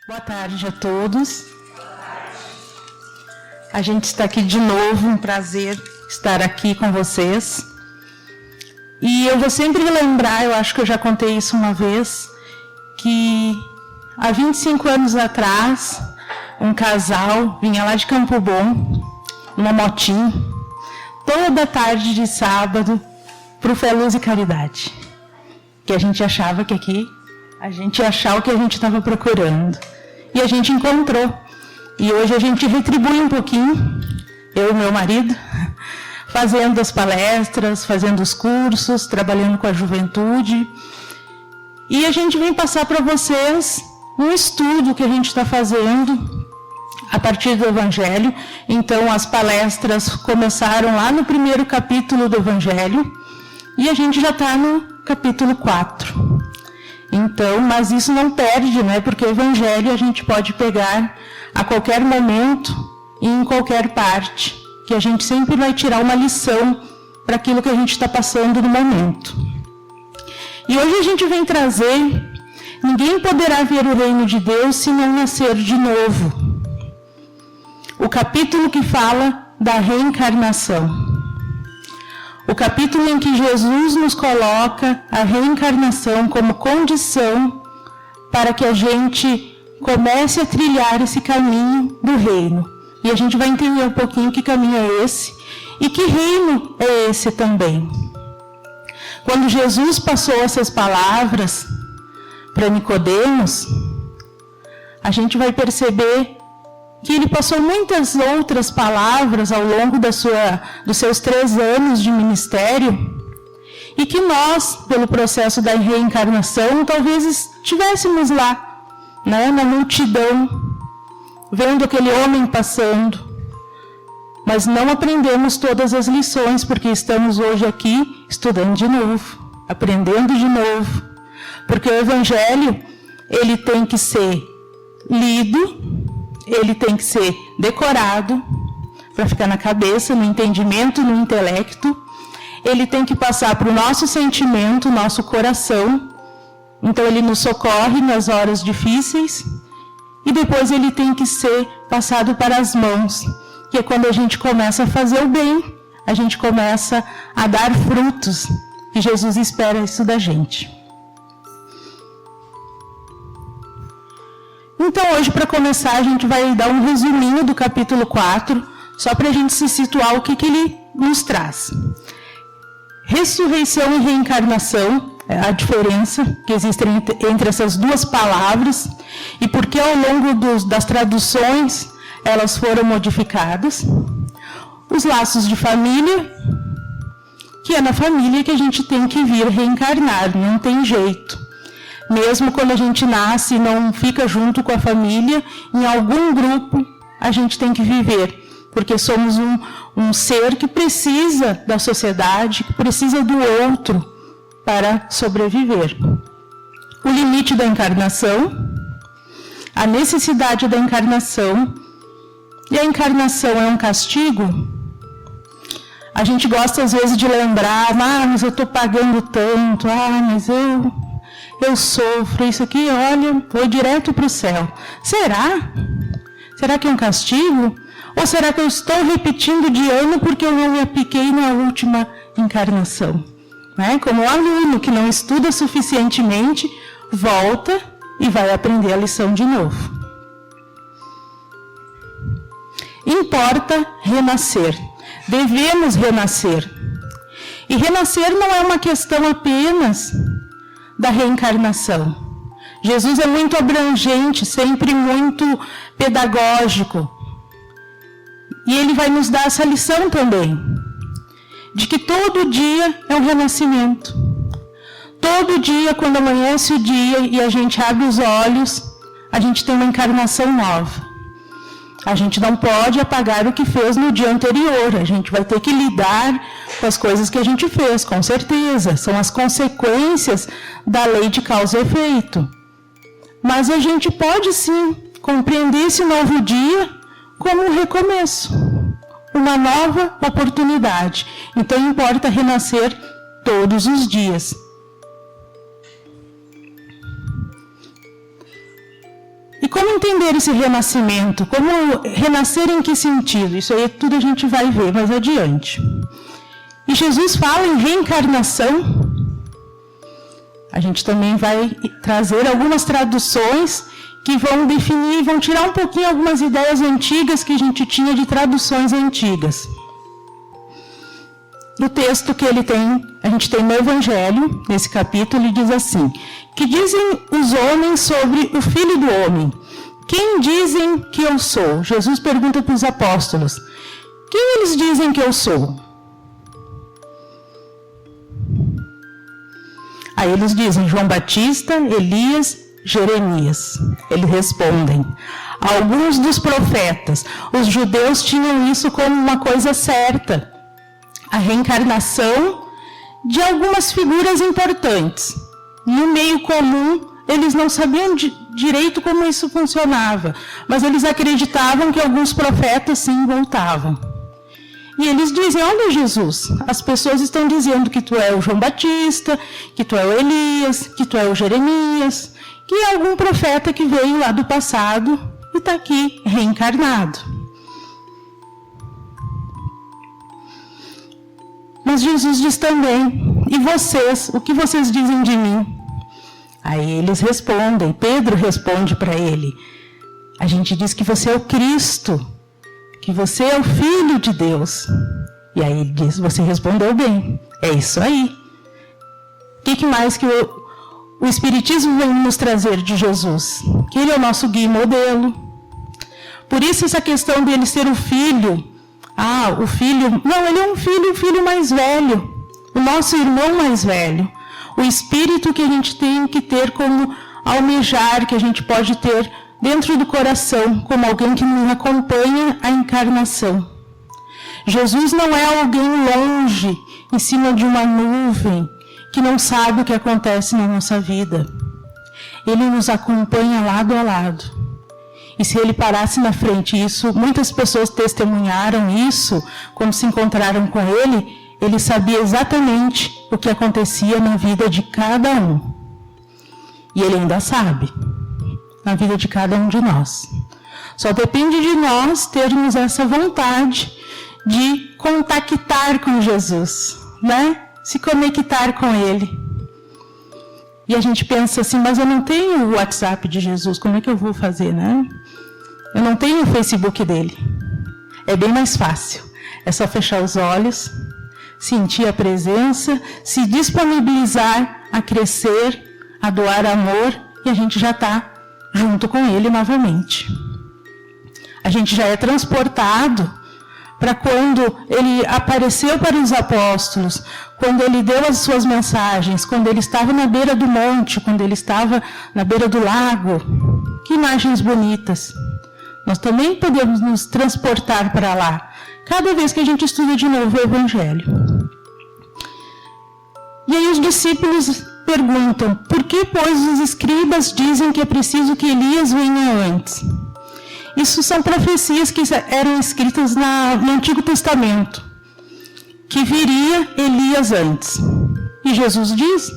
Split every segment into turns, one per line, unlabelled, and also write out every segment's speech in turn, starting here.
Boa tarde a todos. A gente está aqui de novo, um prazer estar aqui com vocês. E eu vou sempre lembrar, eu acho que eu já contei isso uma vez, que há 25 anos atrás, um casal vinha lá de Campo Bom, numa motinha, toda tarde de sábado, para o Fé, Luz e Caridade. Que a gente achava que aqui, a gente ia achar o que a gente estava procurando. E a gente encontrou. E hoje a gente retribui um pouquinho, eu e meu marido, fazendo as palestras, fazendo os cursos, trabalhando com a juventude. E a gente vem passar para vocês um estudo que a gente está fazendo a partir do Evangelho. Então, as palestras começaram lá no primeiro capítulo do Evangelho e a gente já está no capítulo 4. Então, mas isso não perde, né? Porque o Evangelho a gente pode pegar a qualquer momento e em qualquer parte, que a gente sempre vai tirar uma lição para aquilo que a gente está passando no momento. E hoje a gente vem trazer: ninguém poderá ver o reino de Deus se não nascer de novo. O capítulo que fala da reencarnação. O capítulo em que Jesus nos coloca a reencarnação como condição para que a gente comece a trilhar esse caminho do reino. E a gente vai entender um pouquinho que caminho é esse e que reino é esse também. Quando Jesus passou essas palavras para Nicodemos, a gente vai perceber que ele passou muitas outras palavras ao longo dos seus 3 anos de ministério, e que nós, pelo processo da reencarnação, talvez estivéssemos lá, né, na multidão, vendo aquele homem passando, mas não aprendemos todas as lições, porque estamos hoje aqui estudando de novo, aprendendo de novo, porque o Evangelho, ele tem que ser lido, ele tem que ser decorado para ficar na cabeça, no entendimento, no intelecto. Ele tem que passar para o nosso sentimento, nosso coração. Então ele nos socorre nas horas difíceis. E depois ele tem que ser passado para as mãos, que é quando a gente começa a fazer o bem, a gente começa a dar frutos. E Jesus espera isso da gente. Então, hoje, para começar, a gente vai dar um resuminho do capítulo 4, só para a gente se situar o que ele nos traz. Ressurreição e reencarnação, é a diferença que existe entre essas duas palavras, e porque ao longo das traduções elas foram modificadas. Os laços de família, que é na família que a gente tem que vir reencarnar, não tem jeito. Mesmo quando a gente nasce e não fica junto com a família, em algum grupo a gente tem que viver, porque somos um ser que precisa da sociedade, que precisa do outro para sobreviver. O limite da encarnação, a necessidade da encarnação, e a encarnação é um castigo? A gente gosta às vezes de lembrar, mas eu estou pagando tanto, mas eu sofro, isso aqui, olha, foi direto para o céu. Será? Será que é um castigo? Ou será que eu estou repetindo de ano porque eu não me apliquei na última encarnação? Né? Como o aluno que não estuda suficientemente, volta e vai aprender a lição de novo. Importa renascer. Devemos renascer. E renascer não é uma questão apenas da reencarnação. Jesus é muito abrangente, sempre muito pedagógico. E ele vai nos dar essa lição também, de que todo dia é um renascimento. Todo dia, quando amanhece o dia e a gente abre os olhos, a gente tem uma encarnação nova. A gente não pode apagar o que fez no dia anterior, a gente vai ter que lidar com as coisas que a gente fez, com certeza. São as consequências da lei de causa e efeito. Mas a gente pode sim compreender esse novo dia como um recomeço, uma nova oportunidade. Então importa renascer todos os dias. E como entender esse renascimento? Como renascer em que sentido? Isso aí tudo a gente vai ver mais adiante. E Jesus fala em reencarnação. A gente também vai trazer algumas traduções que vão definir, vão tirar um pouquinho algumas ideias antigas que a gente tinha de traduções antigas. No texto que a gente tem no Evangelho, nesse capítulo, ele diz assim: que dizem os homens sobre o Filho do Homem? Quem dizem que eu sou? Jesus pergunta para os apóstolos: quem eles dizem que eu sou? Aí eles dizem: João Batista, Elias, Jeremias. Eles respondem: alguns dos profetas. Os judeus tinham isso como uma coisa certa, a reencarnação de algumas figuras importantes. No meio comum, eles não sabiam direito como isso funcionava, mas eles acreditavam que alguns profetas sim voltavam. E eles dizem: olha, Jesus, as pessoas estão dizendo que tu é o João Batista, que tu é o Elias, que tu é o Jeremias, que é algum profeta que veio lá do passado e está aqui reencarnado. Mas Jesus diz também: e vocês, o que vocês dizem de mim? Aí eles respondem, Pedro responde para ele: a gente diz que você é o Cristo, que você é o Filho de Deus. E aí ele diz: você respondeu bem, é isso aí. O que mais que o Espiritismo vem nos trazer de Jesus? Que ele é o nosso guia e modelo. Por isso essa questão dele ser o filho, o filho, não, ele é um filho mais velho, o nosso irmão mais velho. O espírito que a gente tem que ter como almejar, que a gente pode ter dentro do coração, como alguém que nos acompanha a encarnação. Jesus não é alguém longe, em cima de uma nuvem, que não sabe o que acontece na nossa vida. Ele nos acompanha lado a lado. E se ele parasse na frente, isso, muitas pessoas testemunharam isso, quando se encontraram com ele sabia exatamente o que acontecia na vida de cada um. E ele ainda sabe, na vida de cada um de nós. Só depende de nós termos essa vontade de contactar com Jesus, né? Se conectar com ele. E a gente pensa assim: mas eu não tenho o WhatsApp de Jesus, como é que eu vou fazer, né? Eu não tenho o Facebook dele. É bem mais fácil. É só fechar os olhos, sentir a presença, se disponibilizar a crescer, a doar amor, e a gente já está junto com ele novamente. A gente já é transportado para quando ele apareceu para os apóstolos, quando ele deu as suas mensagens, quando ele estava na beira do monte, quando ele estava na beira do lago. Que imagens bonitas. Nós também podemos nos transportar para lá, cada vez que a gente estuda de novo o Evangelho. E aí os discípulos perguntam: por que, pois, os escribas dizem que é preciso que Elias venha antes? Isso são profecias que eram escritas no Antigo Testamento, que viria Elias antes. E Jesus diz: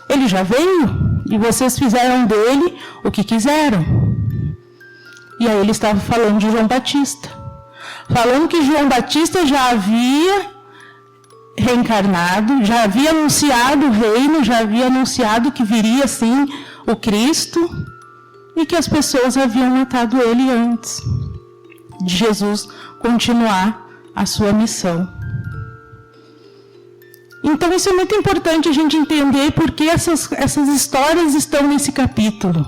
ele já veio, e vocês fizeram dele o que quiseram. E aí ele estava falando de João Batista, falando que João Batista já havia reencarnado, já havia anunciado o reino, já havia anunciado que viria sim o Cristo, e que as pessoas haviam matado ele antes de Jesus continuar a sua missão. Então isso é muito importante a gente entender porque essas histórias estão nesse capítulo.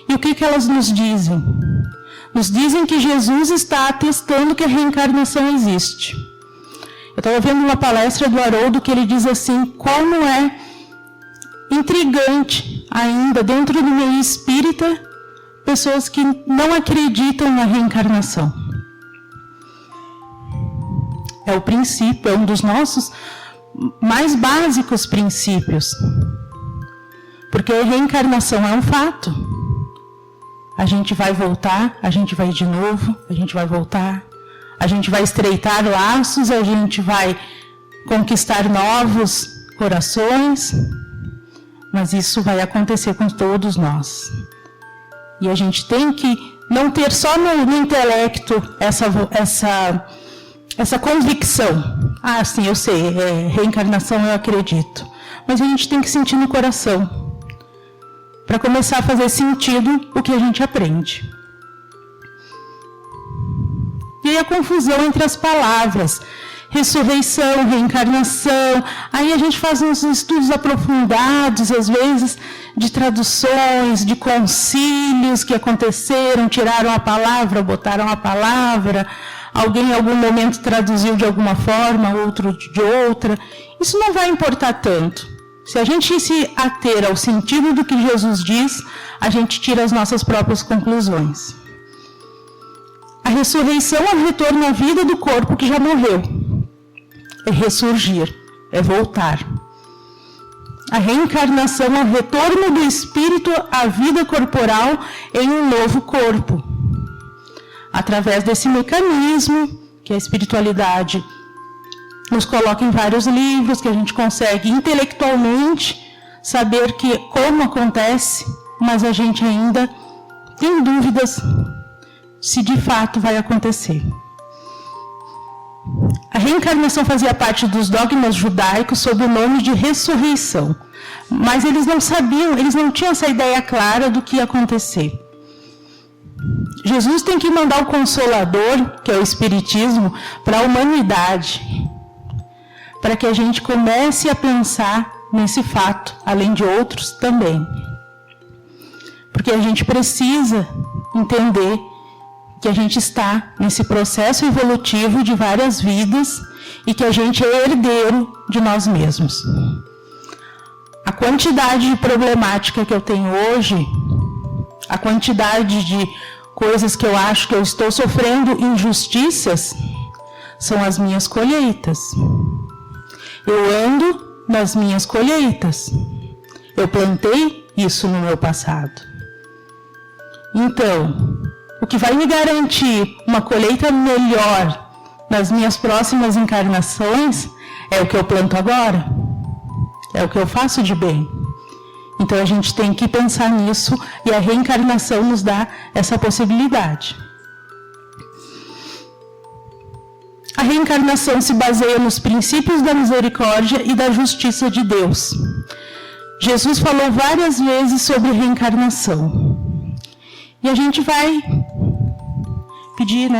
E o que elas nos dizem? Nos dizem que Jesus está atestando que a reencarnação existe. Eu estava vendo uma palestra do Haroldo que ele diz assim: como é intrigante ainda dentro do meio espírita pessoas que não acreditam na reencarnação. É o princípio, é um dos nossos mais básicos princípios. Porque a reencarnação é um fato. A gente vai voltar, a gente vai de novo, a gente vai voltar, a gente vai estreitar laços, a gente vai conquistar novos corações, mas isso vai acontecer com todos nós. E a gente tem que não ter só no intelecto essa convicção. Ah, sim, eu sei, reencarnação eu acredito. Mas a gente tem que sentir no coração, para começar a fazer sentido o que a gente aprende. E aí a confusão entre as palavras, ressurreição, reencarnação, aí a gente faz uns estudos aprofundados, às vezes, de traduções, de concílios que aconteceram, tiraram a palavra, botaram a palavra, alguém em algum momento traduziu de alguma forma, outro de outra. Isso não vai importar tanto. Se a gente se ater ao sentido do que Jesus diz, a gente tira as nossas próprias conclusões. A ressurreição é o retorno à vida do corpo que já morreu. É ressurgir, é voltar. A reencarnação é o retorno do espírito à vida corporal em um novo corpo. Através desse mecanismo que a espiritualidade nos coloca em vários livros, que a gente consegue intelectualmente saber como acontece, mas a gente ainda tem dúvidas se de fato vai acontecer. A reencarnação fazia parte dos dogmas judaicos sob o nome de ressurreição, mas eles não sabiam, eles não tinham essa ideia clara do que ia acontecer. Jesus tem que mandar o Consolador, que é o Espiritismo, para a humanidade, para que a gente comece a pensar nesse fato, além de outros também. Porque a gente precisa entender que a gente está nesse processo evolutivo de várias vidas e que a gente é herdeiro de nós mesmos. A quantidade de problemática que eu tenho hoje, a quantidade de coisas que eu acho que eu estou sofrendo injustiças, são as minhas colheitas. Eu ando nas minhas colheitas. Eu plantei isso no meu passado. Então, o que vai me garantir uma colheita melhor nas minhas próximas encarnações é o que eu planto agora. É o que eu faço de bem. Então a gente tem que pensar nisso e a reencarnação nos dá essa possibilidade. A reencarnação se baseia nos princípios da misericórdia e da justiça de Deus. Jesus falou várias vezes sobre reencarnação. E a gente vai pedir,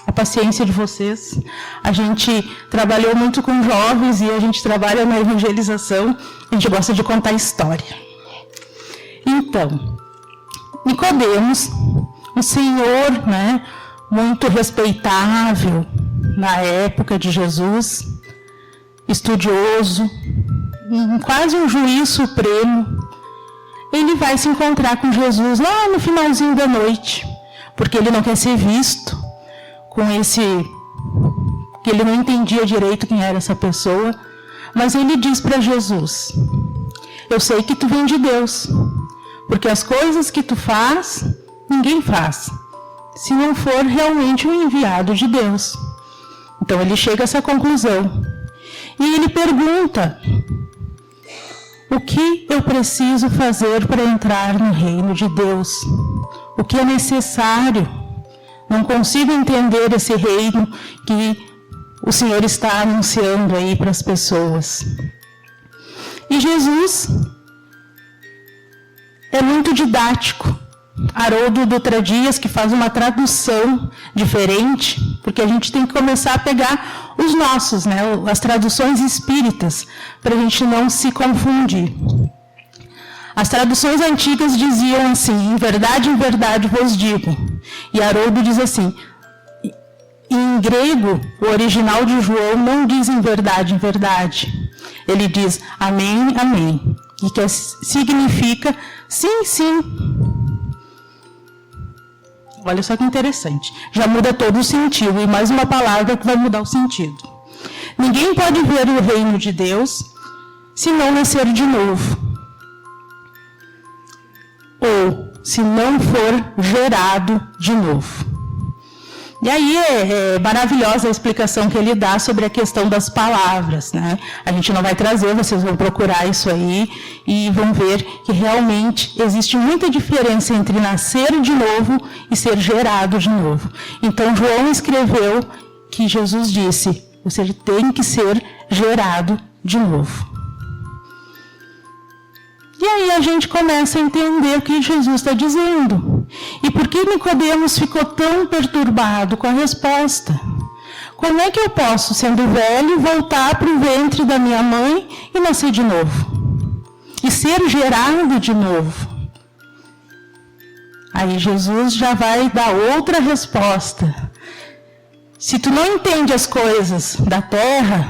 a paciência de vocês. A gente trabalhou muito com jovens e a gente trabalha na evangelização. A gente gosta de contar história. Então, Nicodemos, um senhor, muito respeitável na época de Jesus, estudioso, quase um juiz supremo, ele vai se encontrar com Jesus lá no finalzinho da noite, porque ele não quer ser visto com que ele não entendia direito quem era essa pessoa, mas ele diz para Jesus: eu sei que tu vem de Deus, porque as coisas que tu faz, ninguém faz, se não for realmente um enviado de Deus. Então ele chega a essa conclusão. E ele pergunta: o que eu preciso fazer para entrar no reino de Deus? O que é necessário? Não consigo entender esse reino que o Senhor está anunciando aí para as pessoas. E Jesus é muito didático. Haroldo Dutra Dias, que faz uma tradução diferente, porque a gente tem que começar a pegar os nossos, as traduções espíritas, para a gente não se confundir. As traduções antigas diziam assim: em verdade vos digo. E Haroldo diz assim: em grego, o original de João não diz em verdade. Ele diz amém, amém. E que significa sim, sim. Olha só que interessante. Já muda todo o sentido. E mais uma palavra que vai mudar o sentido. Ninguém pode ver o reino de Deus se não nascer de novo. Ou se não for gerado de novo. E aí é maravilhosa a explicação que ele dá sobre a questão das palavras, né? A gente não vai trazer, vocês vão procurar isso aí e vão ver que realmente existe muita diferença entre nascer de novo e ser gerado de novo. Então João escreveu que Jesus disse, você tem que ser gerado de novo. E aí a gente começa a entender o que Jesus está dizendo. E por que Nicodemos ficou tão perturbado com a resposta? Como é que eu posso, sendo velho, voltar para o ventre da minha mãe e nascer de novo? E ser gerado de novo? Aí Jesus já vai dar outra resposta. Se tu não entende as coisas da terra,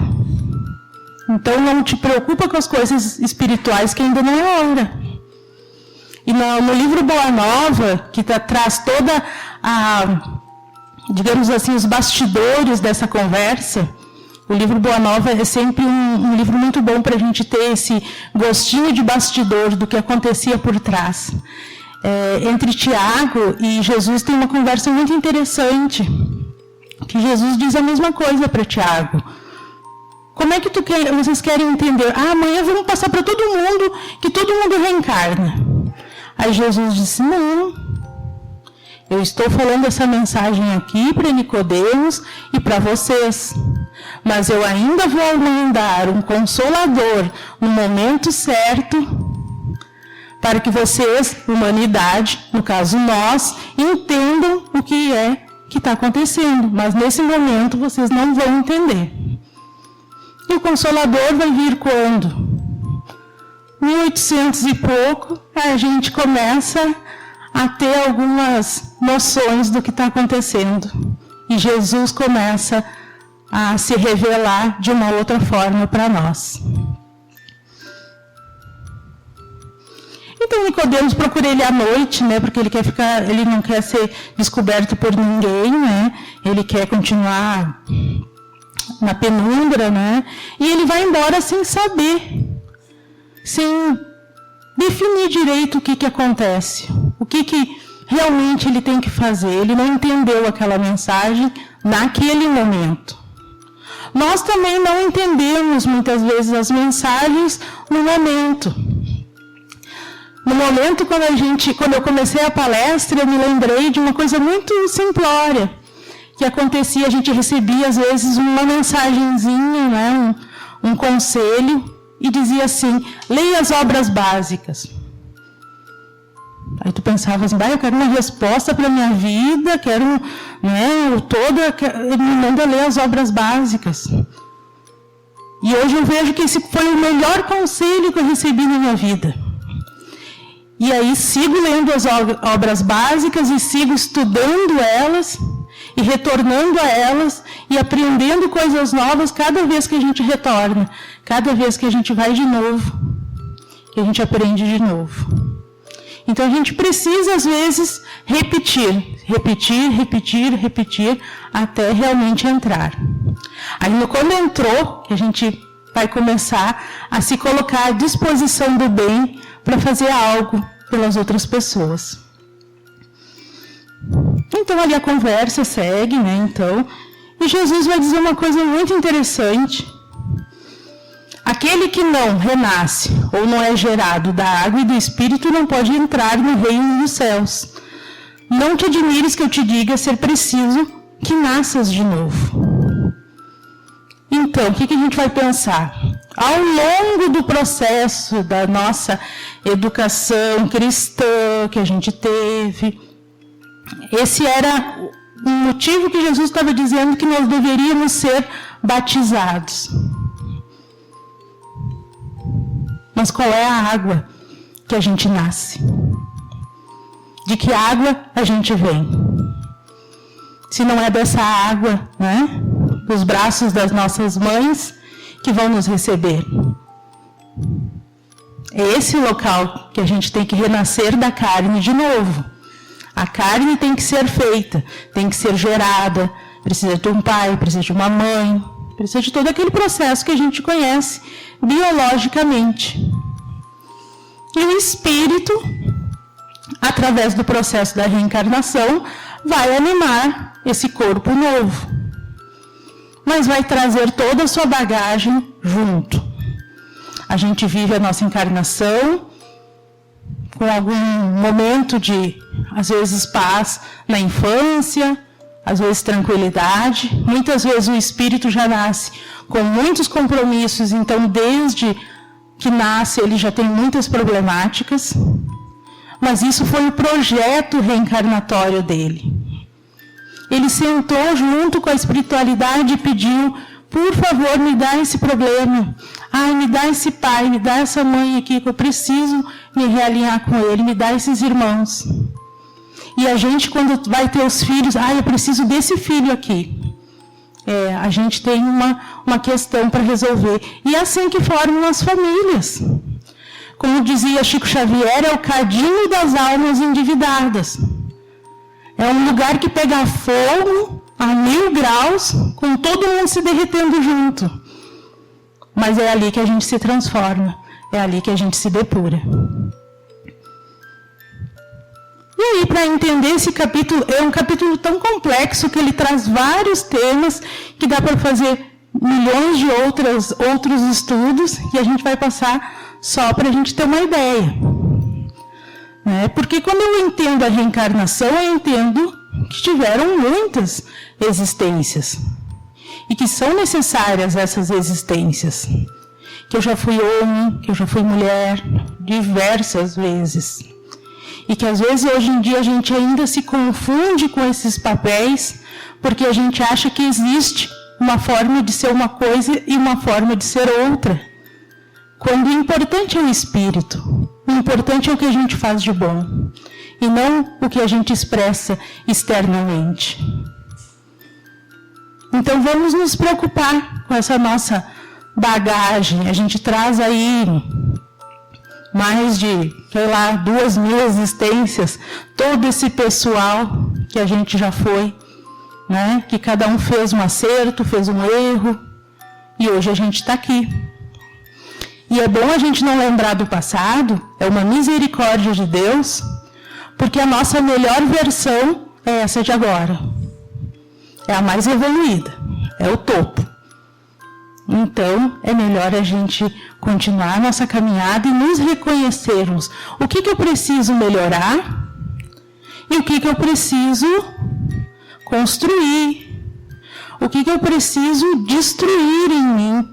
então não te preocupa com as coisas espirituais que ainda não é hora. E no livro Boa Nova, que traz toda digamos assim, os bastidores dessa conversa, o livro Boa Nova é sempre um livro muito bom para a gente ter esse gostinho de bastidor do que acontecia por trás. Entre Tiago e Jesus tem uma conversa muito interessante, que Jesus diz a mesma coisa para Tiago. Como é que vocês querem entender? Amanhã vamos passar para todo mundo, que todo mundo reencarna. Aí Jesus disse, não, eu estou falando essa mensagem aqui para Nicodemos e para vocês, mas eu ainda vou mandar um Consolador no momento certo, para que vocês, humanidade, no caso nós, entendam o que é que está acontecendo, mas nesse momento vocês não vão entender. E o Consolador vai vir quando? 1800 e pouco, a gente começa a ter algumas noções do que está acontecendo. E Jesus começa a se revelar de uma outra forma para nós. Então Nicodemos procura ele à noite, né, porque ele não quer ser descoberto por ninguém, né? Ele quer continuar na penumbra, né? E ele vai embora sem saber, sem definir direito o que acontece, o que realmente ele tem que fazer. Ele não entendeu aquela mensagem naquele momento. Nós também não entendemos muitas vezes as mensagens no momento. No momento, quando eu comecei a palestra, eu me lembrei de uma coisa muito simplória que acontecia. A gente recebia, às vezes, uma mensagenzinha, né, um conselho, e dizia assim, leia as obras básicas. Aí tu pensava assim, eu quero uma resposta para a minha vida, quero, né, ele me manda ler as obras básicas. E hoje eu vejo que esse foi o melhor conselho que eu recebi na minha vida. E aí sigo lendo as obras básicas e sigo estudando elas e retornando a elas e aprendendo coisas novas cada vez que a gente retorna, cada vez que a gente vai de novo, que a gente aprende de novo. Então a gente precisa às vezes repetir, até realmente entrar. Aí quando entrou, que a gente vai começar a se colocar à disposição do bem para fazer algo pelas outras pessoas. Então ali a conversa segue, né? Então, e Jesus vai dizer uma coisa muito interessante. Aquele que não renasce ou não é gerado da água e do Espírito não pode entrar no reino dos céus. Não te admires que eu te diga ser preciso que nasças de novo. Então, o que a gente vai pensar? Ao longo do processo da nossa educação cristã que a gente teve, esse era o motivo que Jesus estava dizendo que nós deveríamos ser batizados. Mas qual é a água que a gente nasce? De que água a gente vem? Se não é dessa água, né, dos braços das nossas mães, que vão nos receber. É esse local que a gente tem que renascer da carne de novo. A carne tem que ser feita, tem que ser gerada, precisa de um pai, precisa de uma mãe, precisa de todo aquele processo que a gente conhece biologicamente. E o espírito, através do processo da reencarnação, vai animar esse corpo novo, mas vai trazer toda a sua bagagem junto. A gente vive a nossa encarnação com algum momento de, às vezes, paz na infância, às vezes tranquilidade. Muitas vezes o espírito já nasce com muitos compromissos, então desde que nasce ele já tem muitas problemáticas. Mas isso foi o projeto reencarnatório dele. Ele sentou junto com a espiritualidade e pediu: por favor, me dá esse problema. Ai, me dá esse pai, me dá essa mãe aqui, que eu preciso me realinhar com ele, me dá esses irmãos. E a gente, quando vai ter os filhos, eu preciso desse filho aqui. A gente tem uma questão para resolver. E é assim que formam as famílias. Como dizia Chico Xavier, é o cadinho das almas endividadas. É um lugar que pega fogo a 1000 graus, com todo mundo se derretendo junto. Mas é ali que a gente se transforma, é ali que a gente se depura. E aí, para entender esse capítulo, é um capítulo tão complexo que ele traz vários temas que dá para fazer milhões de outros estudos, e a gente vai passar só para a gente ter uma ideia. Porque quando eu entendo a reencarnação, eu entendo que tiveram muitas existências. E que são necessárias essas existências. Que eu já fui homem, que eu já fui mulher, diversas vezes. E que às vezes hoje em dia a gente ainda se confunde com esses papéis, porque a gente acha que existe uma forma de ser uma coisa e uma forma de ser outra. Quando o importante é o espírito, o importante é o que a gente faz de bom, e não o que a gente expressa externamente. Então vamos nos preocupar com essa nossa bagagem. A gente traz aí mais de, 2.000 existências, todo esse pessoal que a gente já foi, que cada um fez um acerto, fez um erro, e hoje a gente está aqui. E é bom a gente não lembrar do passado, é uma misericórdia de Deus, porque a nossa melhor versão é essa de agora. É a mais evoluída, é o topo. Então, é melhor a gente continuar nossa caminhada e nos reconhecermos. O que eu preciso melhorar e o que eu preciso construir. O que eu preciso destruir em mim.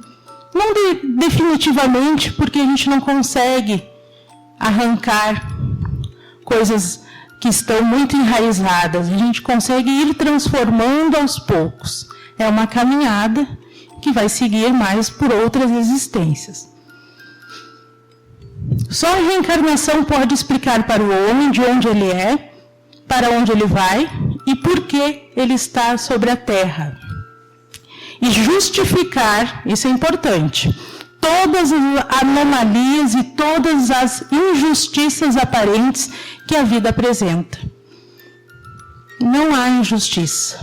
Não definitivamente, porque a gente não consegue arrancar coisas que estão muito enraizadas. A gente consegue ir transformando aos poucos. É uma caminhada que vai seguir mais por outras existências. Só a reencarnação pode explicar para o homem de onde ele é, para onde ele vai e por que ele está sobre a Terra. E justificar, isso é importante, todas as anomalias e todas as injustiças aparentes que a vida apresenta. Não há injustiça.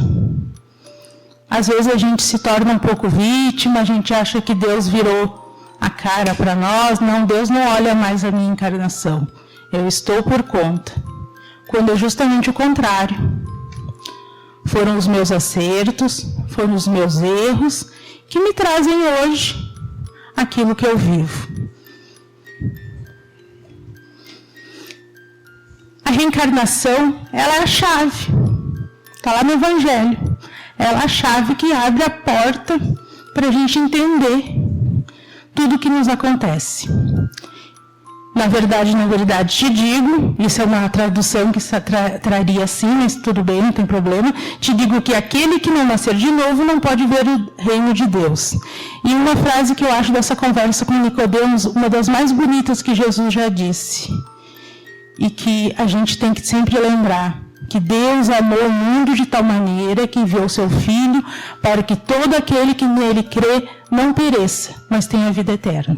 Às vezes a gente se torna um pouco vítima, a gente acha que Deus virou a cara para nós. Não, Deus não olha mais a minha encarnação. Eu estou por conta. Quando é justamente o contrário. Foram os meus acertos, foram os meus erros que me trazem hoje aquilo que eu vivo. A reencarnação, ela é a chave. Está lá no Evangelho. Ela é a chave que abre a porta para a gente entender tudo o que nos acontece. Na verdade, te digo, isso é uma tradução que traria assim, mas tudo bem, não tem problema. Te digo que aquele que não nascer de novo não pode ver o reino de Deus. E uma frase que eu acho dessa conversa com Nicodemos, uma das mais bonitas que Jesus já disse. E que a gente tem que sempre lembrar. Que Deus amou o mundo de tal maneira que enviou seu Filho para que todo aquele que nele crê não pereça, mas tenha vida eterna.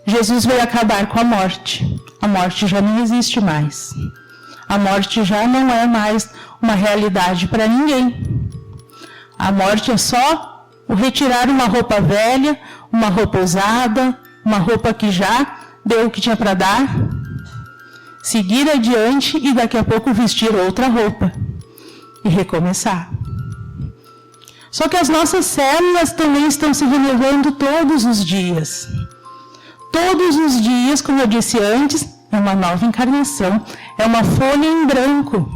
Jesus veio acabar com a morte. A morte já não existe mais. A morte já não é mais uma realidade para ninguém. A morte é só o retirar uma roupa velha, uma roupa usada, uma roupa que já deu o que tinha para dar. seguir adiante e daqui a pouco vestir outra roupa e recomeçar. Só que as nossas células também estão se renovando todos os dias. Todos os dias, como eu disse antes, é uma nova encarnação, é uma folha em branco.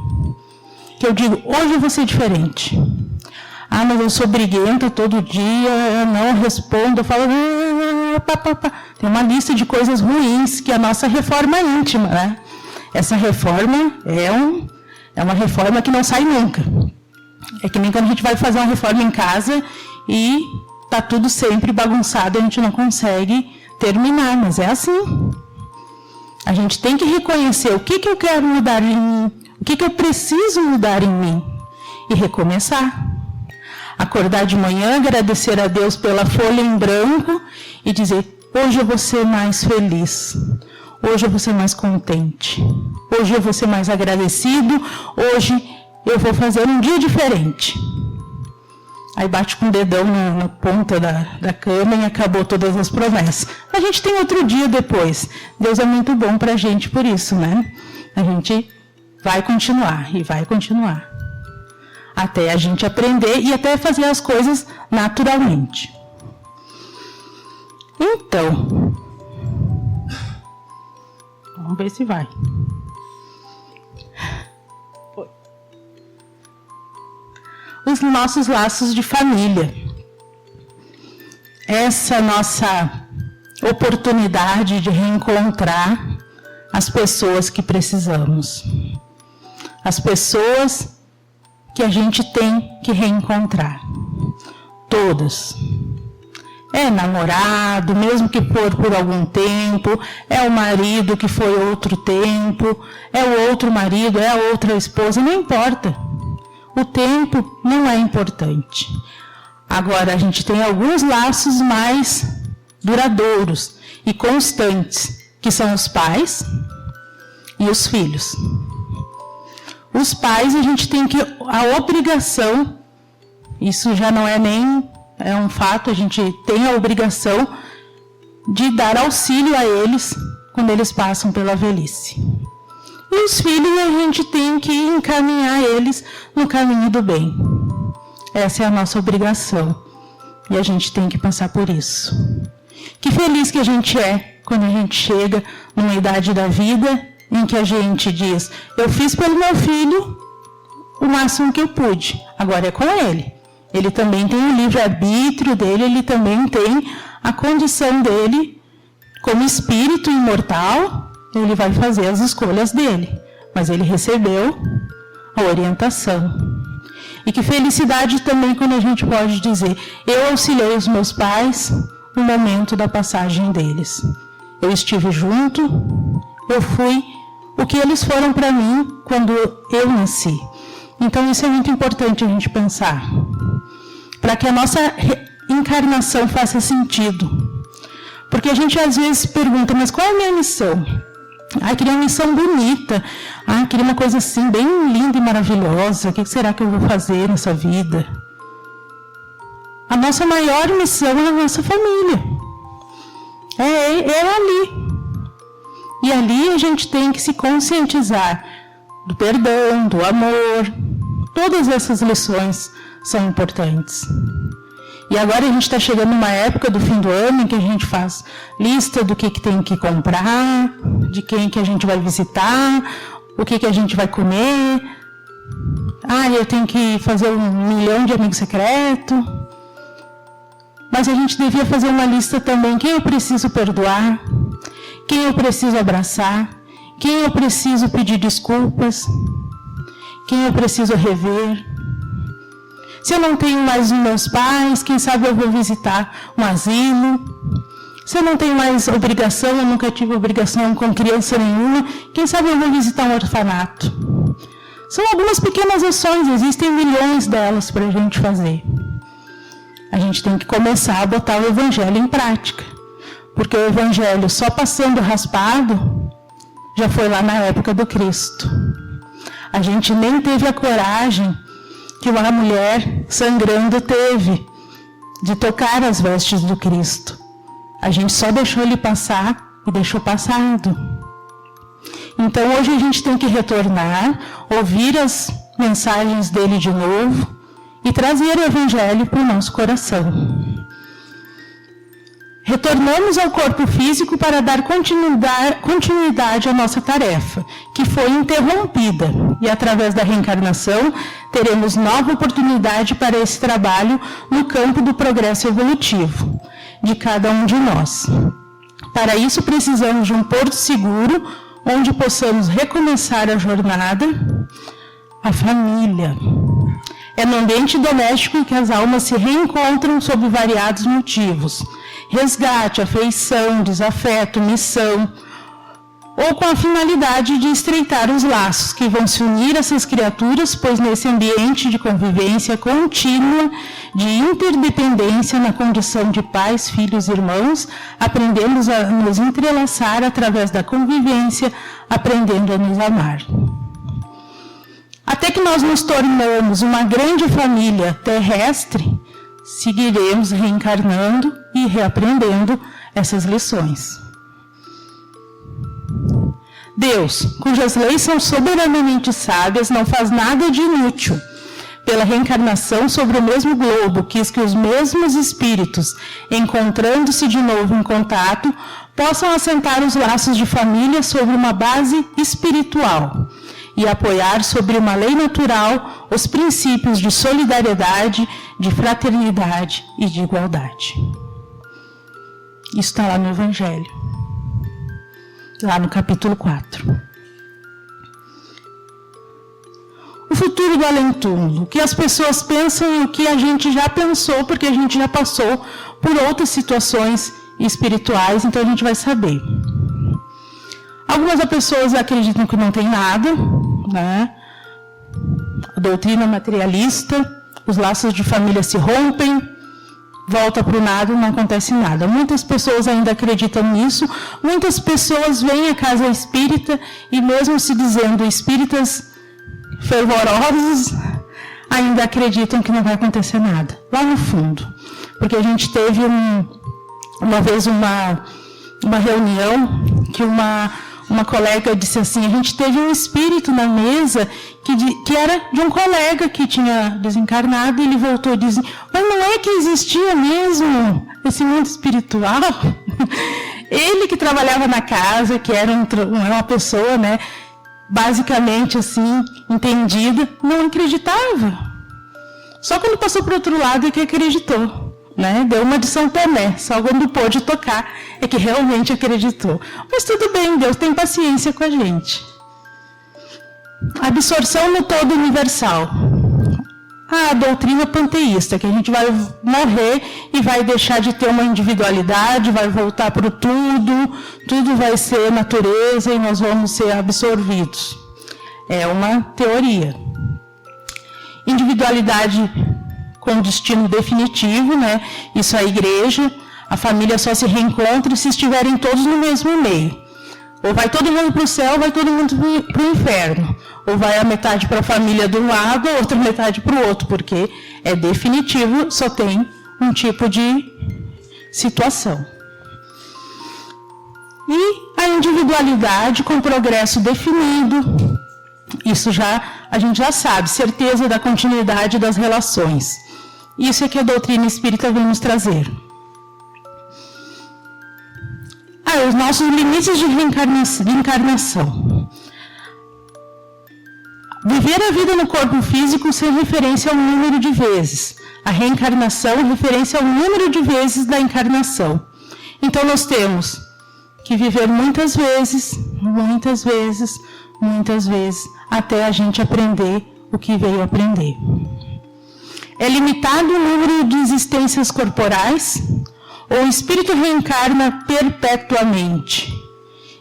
Que eu digo, hoje eu vou ser diferente. Ah, mas eu sou briguenta todo dia, eu não respondo, eu falo... Tem uma lista de coisas ruins, que é a nossa reforma íntima, né? Essa reforma é uma reforma que não sai nunca. É que nem quando a gente vai fazer uma reforma em casa e tá tudo sempre bagunçado, a gente não consegue terminar, mas é assim. A gente tem que reconhecer o que eu quero mudar em mim, o que eu preciso mudar em mim e recomeçar. Acordar de manhã, agradecer a Deus pela folha em branco e dizer, hoje eu vou ser mais feliz, hoje eu vou ser mais contente, hoje eu vou ser mais agradecido, hoje eu vou fazer um dia diferente. Aí bate com o dedão na ponta da cama e acabou todas as promessas. A gente tem outro dia depois. Deus é muito bom para a gente por isso, né? A gente vai continuar e vai continuar. Até a gente aprender e até fazer as coisas naturalmente. Então, vamos ver se vai. Os nossos laços de família. Essa nossa oportunidade de reencontrar as pessoas que precisamos. As pessoas que a gente tem que reencontrar. Todas. É namorado, mesmo que for por algum tempo, é o marido que foi outro tempo, é o outro marido, é a outra esposa, não importa. O tempo não é importante. Agora, a gente tem alguns laços mais duradouros e constantes, que são os pais e os filhos. Os pais, a gente tem a obrigação, isso já não é nem um fato, a gente tem a obrigação de dar auxílio a eles quando eles passam pela velhice. E os filhos, a gente tem que encaminhar eles no caminho do bem. Essa é a nossa obrigação. E a gente tem que passar por isso. Que feliz que a gente é quando a gente chega numa idade da vida em que a gente diz, eu fiz pelo meu filho o máximo que eu pude, agora é com ele. Ele também tem o livre-arbítrio dele, ele também tem a condição dele como espírito imortal. Ele vai fazer as escolhas dele, mas ele recebeu a orientação. E que felicidade também quando a gente pode dizer, eu auxiliei os meus pais no momento da passagem deles. Eu estive junto, eu fui o que eles foram para mim quando eu nasci. Então isso é muito importante a gente pensar, para que a nossa encarnação faça sentido. Porque a gente às vezes pergunta, mas qual é a minha missão? Queria uma missão bonita. Queria uma coisa assim, bem linda e maravilhosa. O que será que eu vou fazer nessa vida? A nossa maior missão é a nossa família. É ali. E ali a gente tem que se conscientizar do perdão, do amor. Todas essas lições são importantes. E agora a gente está chegando numa época do fim do ano em que a gente faz lista do que tem que comprar, de quem que a gente vai visitar, o que a gente vai comer. Eu tenho que fazer 1 milhão de amigos secretos. Mas a gente devia fazer uma lista também, quem eu preciso perdoar, quem eu preciso abraçar, quem eu preciso pedir desculpas, quem eu preciso rever. Se eu não tenho mais os meus pais, quem sabe eu vou visitar um asilo. Se eu não tenho mais obrigação, eu nunca tive obrigação com criança nenhuma, quem sabe eu vou visitar um orfanato. São algumas pequenas ações, existem milhões delas para a gente fazer. A gente tem que começar a botar o Evangelho em prática. Porque o Evangelho só passando raspado, já foi lá na época do Cristo. A gente nem teve a coragem que uma mulher sangrando teve de tocar as vestes do Cristo. A gente só deixou ele passar e deixou passado. Então hoje a gente tem que retornar, ouvir as mensagens dele de novo e trazer o Evangelho para o nosso coração. Retornamos ao corpo físico para dar continuidade à nossa tarefa, que foi interrompida, e através da reencarnação teremos nova oportunidade para esse trabalho no campo do progresso evolutivo de cada um de nós. Para isso precisamos de um porto seguro, onde possamos recomeçar a jornada, a família. É no ambiente doméstico que as almas se reencontram sob variados motivos. Resgate, afeição, desafeto, missão, ou com a finalidade de estreitar os laços que vão se unir a essas criaturas, pois nesse ambiente de convivência contínua, de interdependência na condição de pais, filhos e irmãos, aprendemos a nos entrelaçar através da convivência, aprendendo a nos amar. Até que nós nos tornamos uma grande família terrestre, seguiremos reencarnando e reaprendendo essas lições. Deus, cujas leis são soberanamente sábias, não faz nada de inútil. Pela reencarnação sobre o mesmo globo, quis que os mesmos espíritos, encontrando-se de novo em contato, possam assentar os laços de família sobre uma base espiritual e apoiar sobre uma lei natural os princípios de solidariedade, de fraternidade e de igualdade. Isso está lá no Evangelho, lá no capítulo 4. O futuro do além-túmulo, o que as pessoas pensam e o que a gente já pensou, porque a gente já passou por outras situações espirituais, então a gente vai saber. Algumas pessoas acreditam que não tem nada, né? A doutrina materialista, os laços de família se rompem, volta para o nada e não acontece nada. Muitas pessoas ainda acreditam nisso, muitas pessoas vêm à casa espírita e mesmo se dizendo espíritas fervorosos, ainda acreditam que não vai acontecer nada, lá no fundo. Porque a gente teve uma vez uma reunião que uma colega disse assim, a gente teve um espírito na mesa que era de um colega que tinha desencarnado, e ele voltou e disse, mas não é que existia mesmo esse mundo espiritual? Ele que trabalhava na casa, que era uma pessoa, né, basicamente assim, entendida, não acreditava. Só quando passou para o outro lado é que acreditou. Né? Deu uma de São Tomé, só quando pôde tocar é que realmente acreditou. Mas tudo bem, Deus tem paciência com a gente. Absorção no todo universal. A doutrina panteísta, que a gente vai morrer e vai deixar de ter uma individualidade, vai voltar para o tudo vai ser natureza e nós vamos ser absorvidos. É uma teoria. Individualidade com destino definitivo, né? Isso a igreja, a família só se reencontra se estiverem todos no mesmo meio. Ou vai todo mundo para o céu, ou vai todo mundo para o inferno. Ou vai a metade para a família de um lado, a outra metade para o outro, porque é definitivo, só tem um tipo de situação. E a individualidade com progresso definido, isso a gente já sabe, certeza da continuidade das relações. Isso é que a doutrina espírita vem nos trazer. Os nossos limites de reencarnação. Viver a vida no corpo físico sem referência ao número de vezes. A reencarnação é referência ao número de vezes da encarnação. Então nós temos que viver muitas vezes, até a gente aprender o que veio aprender. É limitado o número de existências corporais, ou o espírito reencarna perpetuamente?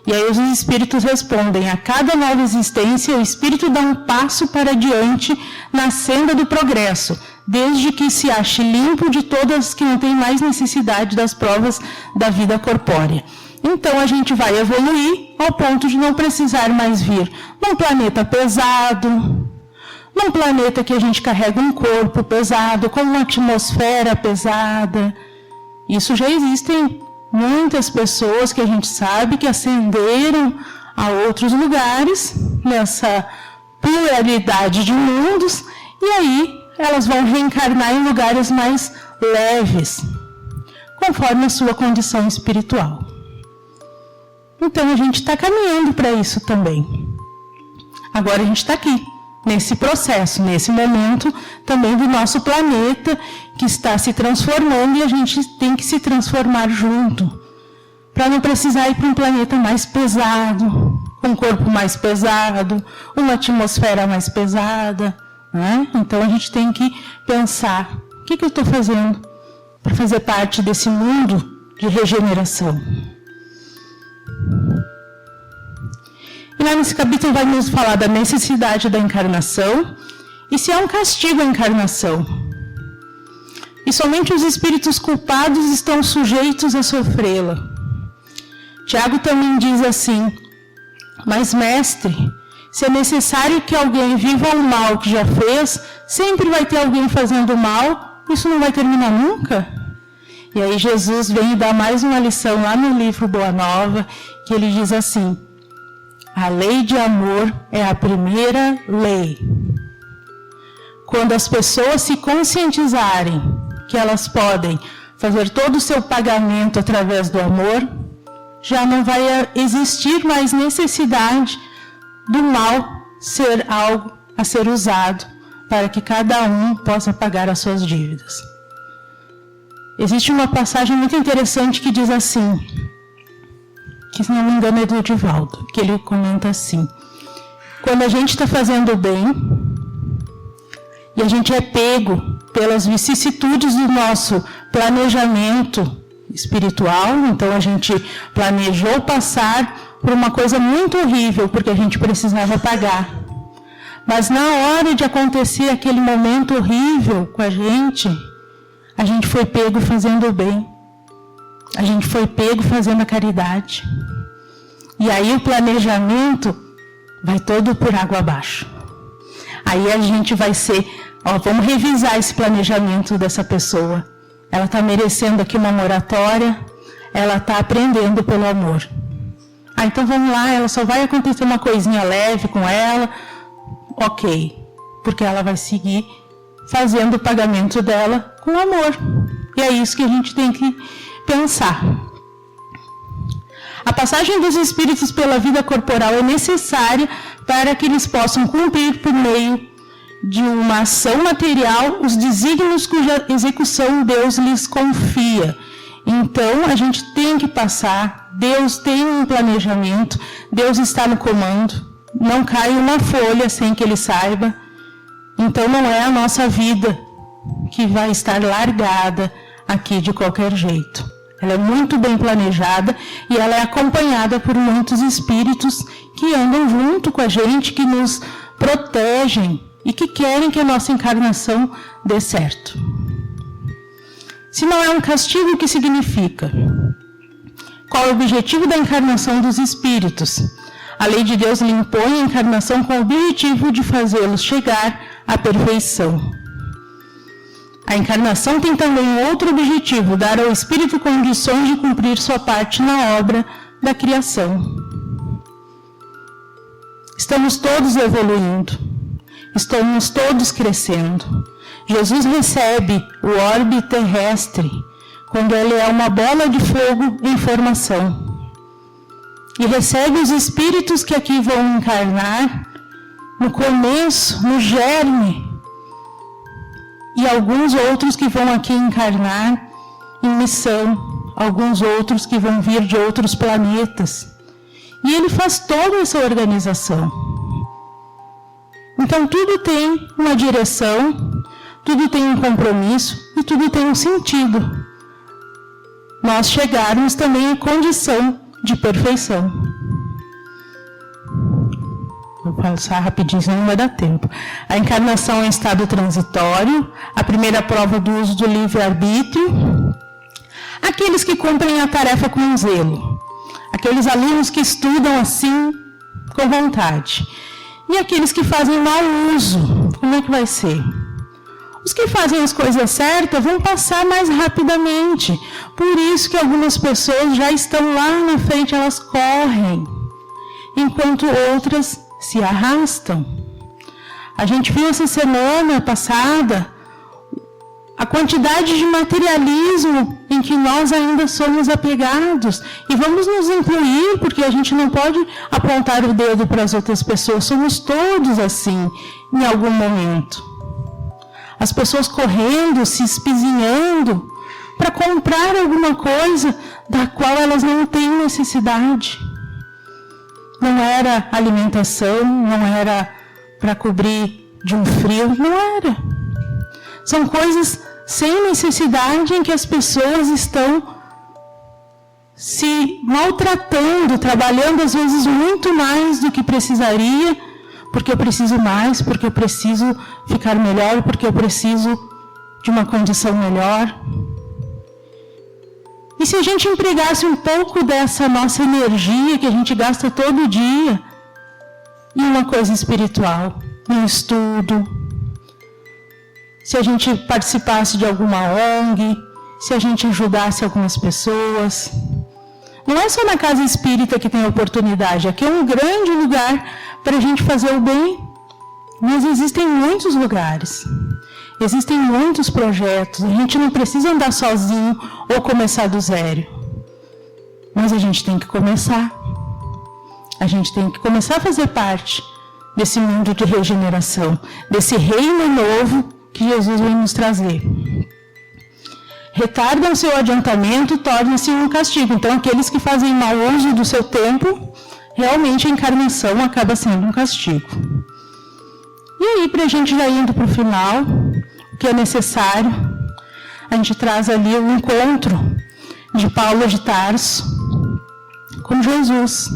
E aí os espíritos respondem, a cada nova existência, o espírito dá um passo para diante na senda do progresso, desde que se ache limpo de todas que não têm mais necessidade das provas da vida corpórea. Então a gente vai evoluir ao ponto de não precisar mais vir num planeta pesado, num planeta que a gente carrega um corpo pesado, com uma atmosfera pesada. Isso já existem muitas pessoas que a gente sabe que ascenderam a outros lugares, nessa pluralidade de mundos, e aí elas vão reencarnar em lugares mais leves, conforme a sua condição espiritual. Então a gente está caminhando para isso também. Agora a gente está aqui, nesse processo, nesse momento também do nosso planeta que está se transformando, e a gente tem que se transformar junto, para não precisar ir para um planeta mais pesado, um corpo mais pesado, uma atmosfera mais pesada, né? Então a gente tem que pensar, o que eu estou fazendo para fazer parte desse mundo de regeneração? E lá nesse capítulo vai nos falar da necessidade da encarnação e se é um castigo a encarnação. E somente os espíritos culpados estão sujeitos a sofrê-la. Tiago também diz assim: mas, mestre, se é necessário que alguém viva o mal que já fez, sempre vai ter alguém fazendo mal, isso não vai terminar nunca? E aí Jesus vem dar mais uma lição lá no livro Boa Nova, que ele diz assim: a lei de amor é a primeira lei. Quando as pessoas se conscientizarem que elas podem fazer todo o seu pagamento através do amor, já não vai existir mais necessidade do mal ser algo a ser usado para que cada um possa pagar as suas dívidas. Existe uma passagem muito interessante que diz assim, que se não me engano é do Divaldo, que ele comenta assim: quando a gente está fazendo o bem e a gente é pego pelas vicissitudes do nosso planejamento espiritual, então a gente planejou passar por uma coisa muito horrível porque a gente precisava pagar, mas na hora de acontecer aquele momento horrível com a gente foi pego fazendo o bem, a gente foi pego fazendo a caridade, e aí o planejamento vai todo por água abaixo. Aí a gente vai ser, vamos revisar esse planejamento dessa pessoa. Ela está merecendo aqui uma moratória, ela está aprendendo pelo amor. Então vamos lá, ela só vai acontecer uma coisinha leve com ela, ok, porque ela vai seguir fazendo o pagamento dela com amor. E é isso que a gente tem que pensar. A passagem dos espíritos pela vida corporal é necessária para que eles possam cumprir por meio de uma ação material os desígnios cuja execução Deus lhes confia. Então a gente tem que passar, Deus tem um planejamento, Deus está no comando, não cai uma folha sem que Ele saiba. Então não é a nossa vida que vai estar largada aqui de qualquer jeito. Ela é muito bem planejada e ela é acompanhada por muitos espíritos que andam junto com a gente, que nos protegem e que querem que a nossa encarnação dê certo. Se não é um castigo, o que significa? Qual é o objetivo da encarnação dos espíritos? A lei de Deus lhe impõe a encarnação com o objetivo de fazê-los chegar à perfeição. A encarnação tem também outro objetivo, dar ao espírito condições de cumprir sua parte na obra da criação. Estamos todos evoluindo, estamos todos crescendo. Jesus recebe o orbe terrestre quando ele é uma bola de fogo em formação. E recebe os espíritos que aqui vão encarnar no começo, no germe, e alguns outros que vão aqui encarnar em missão, alguns outros que vão vir de outros planetas. E ele faz toda essa organização. Então tudo tem uma direção, tudo tem um compromisso e tudo tem um sentido. Nós chegarmos também em condição de perfeição. Vou passar rapidinho, senão não vai dar tempo. A encarnação é um estado transitório, a primeira prova do uso do livre-arbítrio. Aqueles que cumprem a tarefa com zelo, aqueles alunos que estudam assim, com vontade. E aqueles que fazem mau uso, como é que vai ser? Os que fazem as coisas certas vão passar mais rapidamente. Por isso que algumas pessoas já estão lá na frente, elas correm. enquanto outras se arrastam. A gente viu essa semana passada a quantidade de materialismo em que nós ainda somos apegados. E vamos nos incluir, porque a gente não pode apontar o dedo para as outras pessoas. Somos todos assim, em algum momento. As pessoas correndo, se espizinhando para comprar alguma coisa da qual elas não têm necessidade. Não era alimentação, não era para cobrir de um frio, não era. São coisas sem necessidade em que as pessoas estão se maltratando, trabalhando às vezes muito mais do que precisaria, porque eu preciso mais, porque eu preciso ficar melhor, porque eu preciso de uma condição melhor. E se a gente empregasse um pouco dessa nossa energia que a gente gasta todo dia em uma coisa espiritual, em um estudo, se a gente participasse de alguma ONG, se a gente ajudasse algumas pessoas. Não é só na casa espírita que tem oportunidade, aqui é um grande lugar para a gente fazer o bem, mas existem muitos lugares, existem muitos projetos, a gente não precisa andar sozinho ou começar do zero, mas a gente tem que começar, a gente tem que começar a fazer parte desse mundo de regeneração, desse reino novo que Jesus vem nos trazer. Retardam seu adiantamento, torna-se um castigo. Então, aqueles que fazem mau uso do seu tempo, realmente a encarnação acaba sendo um castigo. E aí, para a gente já indo para o final, o que é necessário, a gente traz ali o encontro de Paulo de Tarso com Jesus.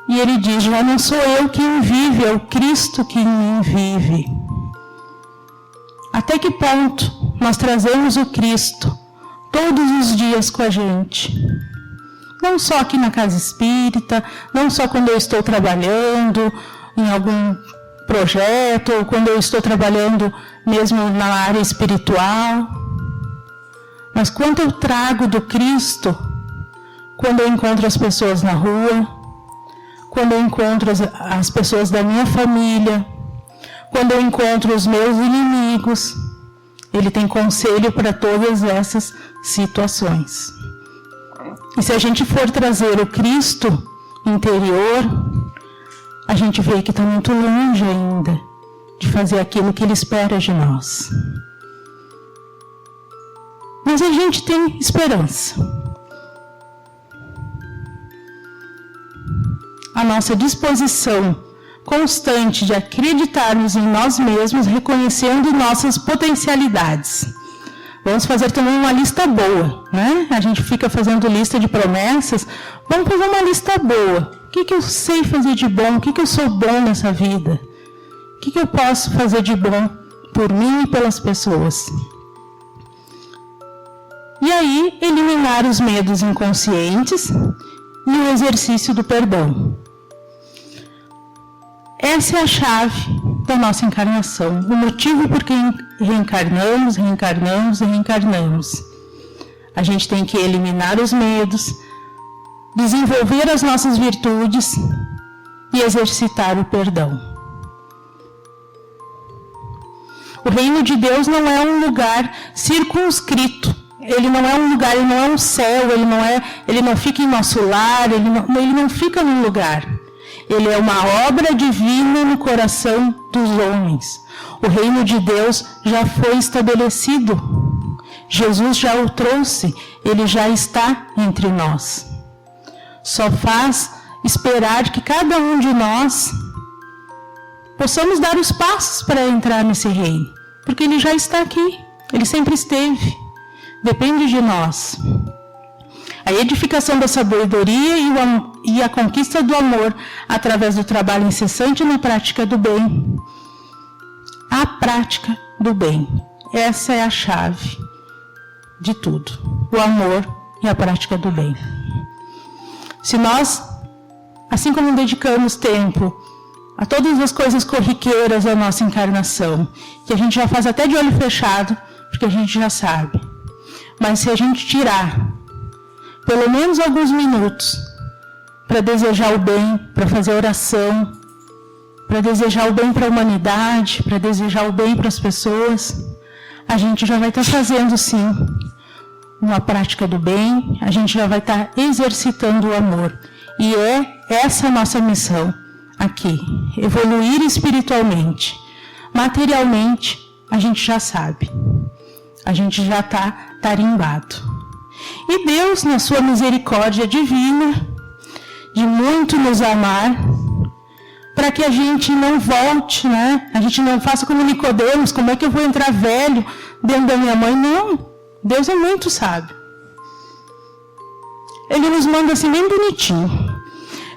E ele diz: já não sou eu quem vive, é o Cristo que em mim vive. Até que ponto nós trazemos o Cristo todos os dias com a gente? Não só aqui na casa espírita, não só quando eu estou trabalhando em algum projeto, ou quando eu estou trabalhando mesmo na área espiritual. Mas quanto eu trago do Cristo quando eu encontro as pessoas na rua, quando eu encontro as pessoas da minha família, quando eu encontro os meus inimigos. Ele tem conselho para todas essas situações. E se a gente for trazer o Cristo interior, a gente vê que está muito longe ainda de fazer aquilo que Ele espera de nós. Mas a gente tem esperança. A nossa disposição constante de acreditarmos em nós mesmos, reconhecendo nossas potencialidades. Vamos fazer também uma lista boa, né? A gente fica fazendo lista de promessas, vamos fazer uma lista boa. O que eu sei fazer de bom? O que eu sou bom nessa vida? O que eu posso fazer de bom por mim e pelas pessoas? E aí, eliminar os medos inconscientes e o exercício do perdão. Essa é a chave da nossa encarnação, o motivo por que reencarnamos. A gente tem que eliminar os medos, desenvolver as nossas virtudes e exercitar o perdão. O reino de Deus não é um lugar circunscrito. Ele não é um lugar, ele não é um céu, ele não fica em nosso lar, ele não fica num lugar. Ele é uma obra divina no coração dos homens. O reino de Deus já foi estabelecido. Jesus já o trouxe, ele já está entre nós. Só faz esperar que cada um de nós possamos dar os passos para entrar nesse reino, porque ele já está aqui, ele sempre esteve. Depende de nós. A edificação da sabedoria e a conquista do amor através do trabalho incessante na prática do bem. A prática do bem. Essa é a chave de tudo. O amor e a prática do bem. Se nós, assim como dedicamos tempo a todas as coisas corriqueiras da nossa encarnação, que a gente já faz até de olho fechado, porque a gente já sabe. Mas se a gente tirar pelo menos alguns minutos para desejar o bem, para fazer oração, para desejar o bem para a humanidade, para desejar o bem para as pessoas, a gente já vai estar fazendo, sim, uma prática do bem, a gente já vai estar exercitando o amor. E é essa a nossa missão aqui, evoluir espiritualmente. Materialmente, a gente já sabe, a gente já está tarimbado. E Deus, na sua misericórdia divina, de muito nos amar, para que a gente não volte, né? A gente não faça como Nicodemos, como é que eu vou entrar velho dentro da minha mãe? Não, Deus é muito sábio. Ele nos manda assim bem bonitinho,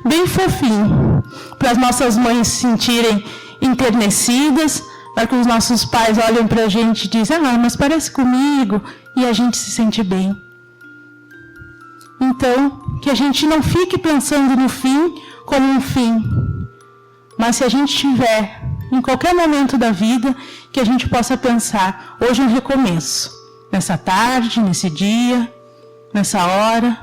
bem fofinho, para as nossas mães se sentirem enternecidas, para que os nossos pais olhem para a gente e dizem, mas parece comigo, e a gente se sente bem. Então, que a gente não fique pensando no fim como um fim, mas se a gente tiver, em qualquer momento da vida, que a gente possa pensar, hoje é um recomeço, nessa tarde, nesse dia, nessa hora,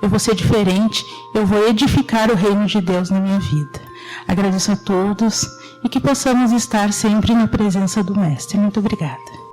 eu vou ser diferente, eu vou edificar o reino de Deus na minha vida. Agradeço a todos e que possamos estar sempre na presença do Mestre. Muito obrigada.